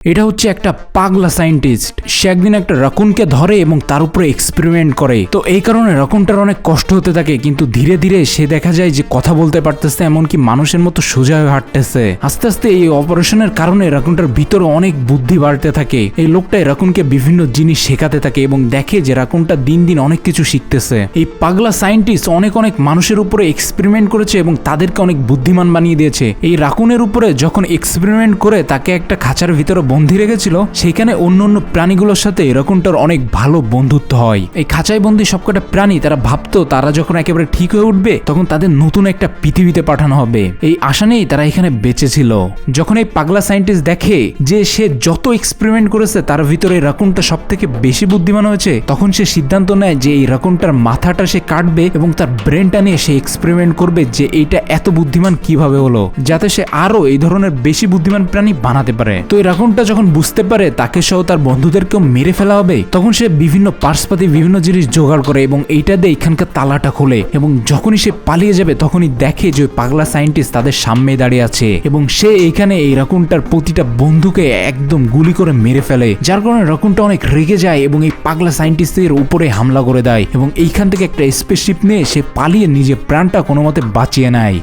এটা হচ্ছে একটা পাগলা সায়েন্টিস্ট। সে একদিন একটা রাকুনকে ধরে এবং তার উপরে এক্সপেরিমেন্ট করে। তো এই কারণে রাকুনটার অনেক কষ্ট হতে থাকে, কিন্তু ধীরে ধীরে সে দেখা যায় যে কথা বলতে পারতেছে, এমনকি মানুষের মতো সোজা হয়ে হাঁটতেছে। আস্তে আস্তে এই অপারেশনের কারণে রাকুনটার ভিতরে অনেক বুদ্ধি বাড়তে থাকে। এই লোকটাই রাকুনকে বিভিন্ন জিনিস শেখাতে থাকে এবং দেখে যে রাকুনটা দিন দিন অনেক কিছু শিখতেছে। এই পাগলা সায়েন্টিস্ট অনেক অনেক মানুষের উপরে এক্সপেরিমেন্ট করেছে এবং তাদেরকে অনেক বুদ্ধিমান বানিয়ে দিয়েছে। এই রাকুনের উপরে যখন এক্সপেরিমেন্ট করে তাকে একটা খাঁচার ভিতরে বন্দি রেখেছিল, সেখানে অন্য অন্য প্রাণীগুলোর সাথে রাকুনটার অনেক ভালো বন্ধুত্ব হয়। এই খাঁচায় বন্দি সবকটা প্রাণী তারা ভাবতো তারা যখন একেবারে ঠিক হয়ে উঠবে তখন তাদের নতুন একটা পৃথিবীতে পাঠানো হবে। এই আশা নেই তারা এখানে বেঁচে ছিল। যখন এই পাগলা সায়েন্টিস্ট দেখে যে সে যত এক্সপেরিমেন্ট করেছে তার ভিতরে রাকুনটা সব থেকে বেশি বুদ্ধিমান হয়েছে, তখন সে সিদ্ধান্ত নেয় যে এই রাকুনটার মাথাটা সে কাটবে এবং তার ব্রেনটা নিয়ে সে এক্সপেরিমেন্ট করবে যে এইটা এত বুদ্ধিমান কিভাবে হলো, যাতে সে আরো এই ধরনের বেশি বুদ্ধিমান প্রাণী বানাতে পারে। তো এই রাকুনটা যখন বুঝতে পারে তাকে সহ তার বন্ধুদেরকেও মেরে ফেলা হবে, তখন সে বিভিন্ন পার্সপাতি বিভিন্ন জিনিস জোগাড় করে এবং এইটা দিয়ে এখানকার তালাটা খোলে। এবং যখনই সে পালিয়ে যাবে তখনই দেখে যে পাগলা সায়েন্টিস্ট তাদের সামনে দাঁড়িয়ে আছে এবং সে এইখানে এই রাকুনটার প্রতিটা বন্ধুকে একদম গুলি করে মেরে ফেলে, যার কারণে রাকুনটা অনেক রেগে যায় এবং এই পাগলা সায়েন্টিস্টের উপরে হামলা করে দেয় এবং এইখান থেকে একটা স্পেসশিপ নিয়ে সে পালিয়ে নিজের প্রাণটা কোনো মতে বাঁচিয়ে নেয়।